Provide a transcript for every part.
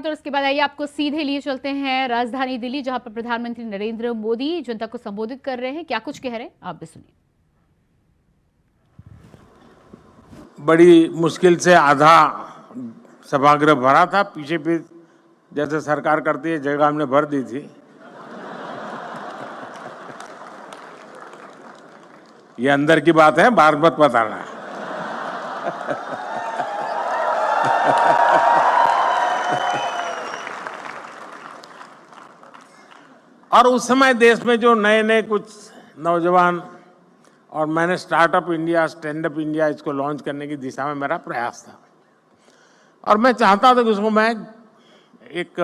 और इसके बाद आइए आपको सीधे लिए चलते हैं राजधानी दिल्ली, जहां पर प्रधानमंत्री नरेंद्र मोदी जनता को संबोधित कर रहे हैं। क्या कुछ कह रहे हैं आप भी सुनिए। बड़ी मुश्किल से आधा सभागृह भरा था, पीछे भी जैसे सरकार करती है जगह हमने भर दी थी। ये अंदर की बात है, बाहर मत बताना। और उस समय देश में जो नए नए कुछ नौजवान, और मैंने startup India, stand up India इसको लॉन्च करने की दिशा में मेरा प्रयास था। और मैं चाहता था कि उसको मैं एक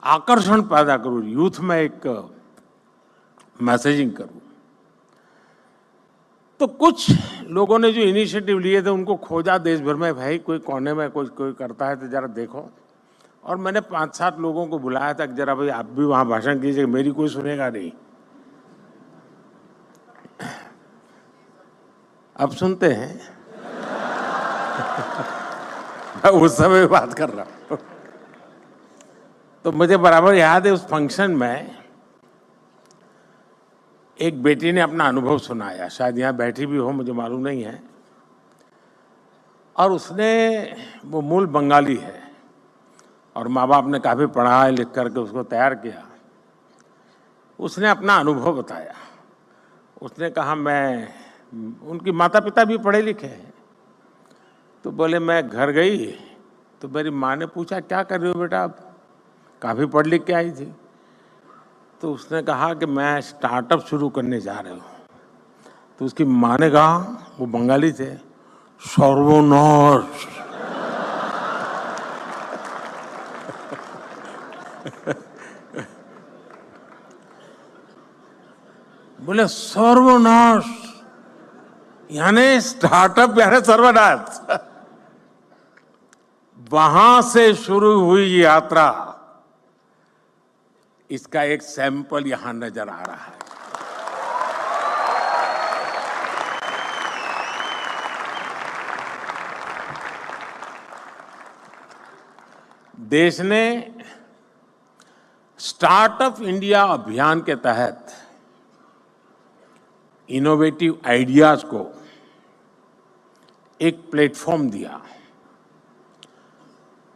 आकर्षण पैदा करूं, यूथ में एक मैसेजिंग करूं। तो कुछ लोगों ने जो इनिशिएटिव लिए थे उनको खोजा देश भर में, भाई कोई कोने में कोई करता है तो जरा देखो। और मैंने 5-7 लोगों को बुलाया था कि जरा भाई आप भी वहां भाषण कीजिए, मेरी कोई सुनेगा नहीं। अब सुनते हैं। मैं उस समय बात कर रहा हूं। तो मुझे बराबर याद है, उस फंक्शन में एक बेटी ने अपना अनुभव सुनाया, शायद यहाँ बैठी भी हो, मुझे मालूम नहीं है। और उसने, वो मूल बंगाली है और माँ बाप ने काफ़ी पढ़ा लिख करके उसको तैयार किया। उसने अपना अनुभव बताया। उसने कहा, मैं, उनकी माता पिता भी पढ़े लिखे हैं। तो बोले, मैं घर गई तो मेरी माँ ने पूछा, क्या कर रही हो बेटा, आप काफ़ी पढ़ लिख के आई थी। तो उसने कहा कि मैं स्टार्टअप शुरू करने जा रही हूँ। तो उसकी माँ ने कहा, वो बंगाली थे, सर्वनाश। बोले सर्वनाश यानी स्टार्टअप यानी सर्वनाश। वहां से शुरू हुई यात्रा, इसका एक सैंपल यहां नजर आ रहा है। देश ने स्टार्टअप इंडिया अभियान के तहत इनोवेटिव आइडियाज को एक प्लेटफॉर्म दिया,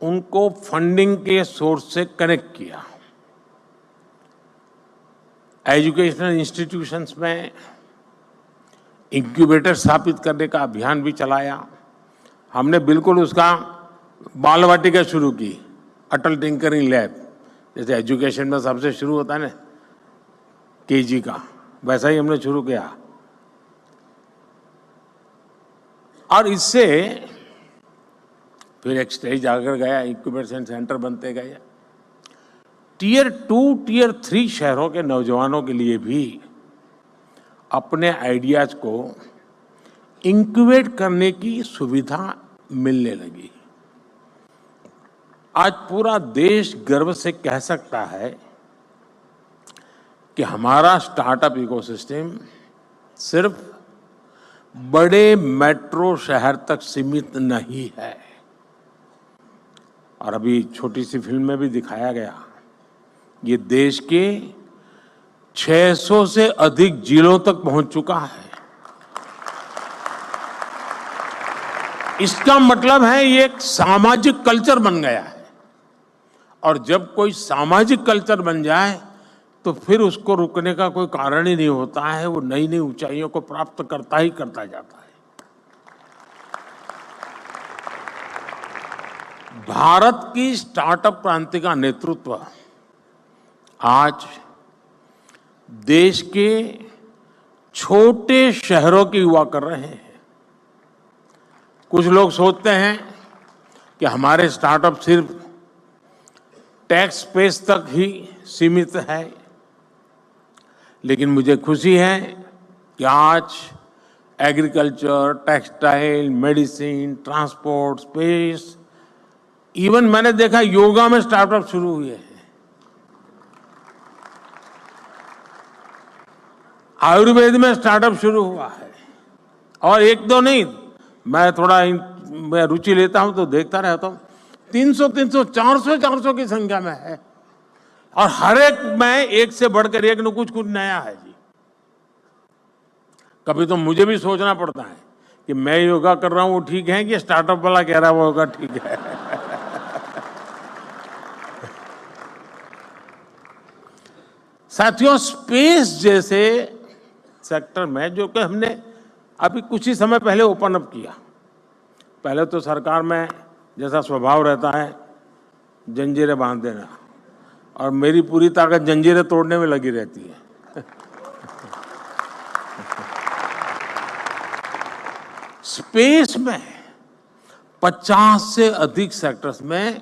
उनको फंडिंग के सोर्स से कनेक्ट किया। एजुकेशनल इंस्टीट्यूशंस में इंक्यूबेटर स्थापित करने का अभियान भी चलाया। हमने बिल्कुल उसका बाल वाटिका शुरू की, अटल टिंकरिंग लैब, जैसे एजुकेशन में सबसे शुरू होता है ना केजी का, वैसा ही हमने शुरू किया। और इससे फिर एक स्टेज आकर गया, इंक्यूबेशन सेंटर बनते गए। टियर 2, टियर 3 शहरों के नौजवानों के लिए भी अपने आइडियाज को इंक्यूबेट करने की सुविधा मिलने लगी। आज पूरा देश गर्व से कह सकता है कि हमारा स्टार्टअप इकोसिस्टम सिर्फ बड़े मेट्रो शहर तक सीमित नहीं है। और अभी छोटी सी फिल्म में भी दिखाया गया, ये देश के 600 से अधिक जिलों तक पहुंच चुका है। इसका मतलब है ये एक सामाजिक कल्चर बन गया है। और जब कोई सामाजिक कल्चर बन जाए तो फिर उसको रुकने का कोई कारण ही नहीं होता है, वो नई नई ऊंचाइयों को प्राप्त करता ही करता जाता है। भारत की स्टार्टअप क्रांति का नेतृत्व आज देश के छोटे शहरों के युवा कर रहे हैं। कुछ लोग सोचते हैं कि हमारे स्टार्टअप सिर्फ टैक्स स्पेस तक ही सीमित है, लेकिन मुझे खुशी है कि आज agriculture, textile, medicine, transport, space, even मैंने देखा योगा में स्टार्टअप शुरू हुए हैं। आयुर्वेद में स्टार्टअप शुरू हुआ है। और एक दो नहीं, मैं थोड़ा मैं रुचि लेता हूं तो देखता रहता हूं। 300, 300, 400, 400 की संख्या में है। और हर एक में एक से बढ़कर एक न कुछ नया है जी। कभी तो मुझे भी सोचना पड़ता है कि मैं योगा कर रहा हूं वो ठीक है कि स्टार्टअप वाला कह रहा है वो योगा ठीक है। साथियों, स्पेस जैसे सेक्टर में जो कि हमने अभी कुछ ही समय पहले ओपन अप किया। पहले तो सरकार में जैसा स्वभाव रहता है जंजीरें बांध देना, और मेरी पूरी ताकत जंजीरें तोड़ने में लगी रहती है। स्पेस में 50 से अधिक सेक्टर्स में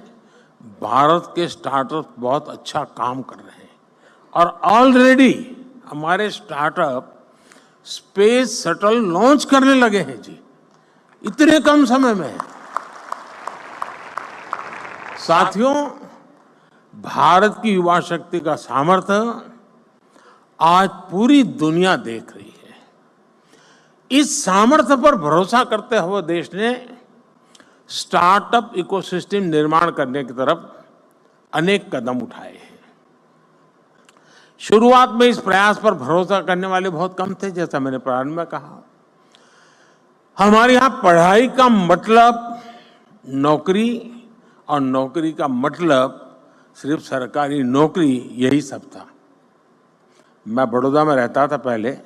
भारत के स्टार्टअप बहुत अच्छा काम कर रहे हैं, और ऑलरेडी हमारे स्टार्टअप स्पेस शटल लॉन्च करने लगे हैं जी, इतने कम समय में। साथियों, भारत की युवा शक्ति का सामर्थ्य आज पूरी दुनिया देख रही है। इस सामर्थ्य पर भरोसा करते हुए देश ने स्टार्टअप इकोसिस्टम निर्माण करने की तरफ अनेक कदम उठाए हैं। शुरुआत में इस प्रयास पर भरोसा करने वाले बहुत कम थे, जैसा मैंने प्रारंभ में कहा। हमारे यहाँ पढ़ाई का मतलब नौकरी और नौकरी का मतलब सिर्फ सरकारी नौकरी, यही सब था। मैं बड़ौदा में रहता था पहले,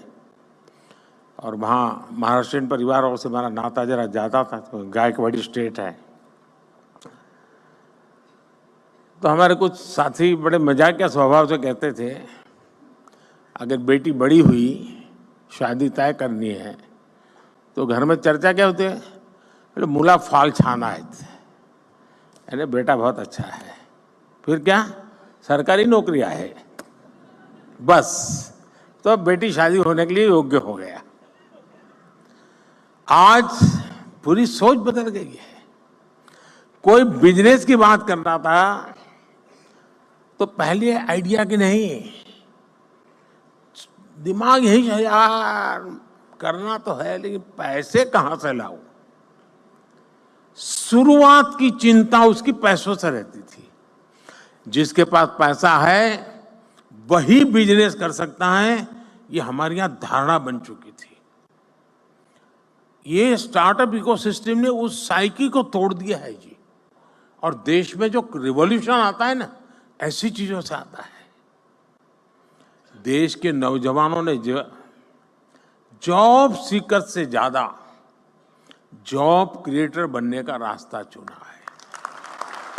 और वहाँ महाराष्ट्रियन परिवारों से हमारा नाता जरा ज़्यादा था, तो गायकवाड़ी स्टेट है। तो हमारे कुछ साथी बड़े मजाकिया स्वभाव से कहते थे, अगर बेटी बड़ी हुई, शादी तय करनी है, तो घर में चर्चा क्या होती है? बोले मुला फाल छाना है, अरे बेटा बहुत अच्छा है, फिर क्या सरकारी नौकरी है बस, तो अब बेटी शादी होने के लिए योग्य हो गया। आज पूरी सोच बदल गई है। कोई बिजनेस की बात करना था तो पहले आइडिया की नहीं, दिमाग यही है यार, करना तो है लेकिन पैसे कहां से लाऊं। शुरुआत की चिंता उसकी पैसों से रहती थी। जिसके पास पैसा है वही बिजनेस कर सकता है, ये हमारे यहां धारणा बन चुकी थी। ये स्टार्टअप इकोसिस्टम ने उस साइकिल को तोड़ दिया है जी। और देश में जो रिवॉल्यूशन आता है ना, ऐसी चीजों से आता है। देश के नौजवानों ने जॉब सीकर से ज्यादा जॉब क्रिएटर बनने का रास्ता चुना है।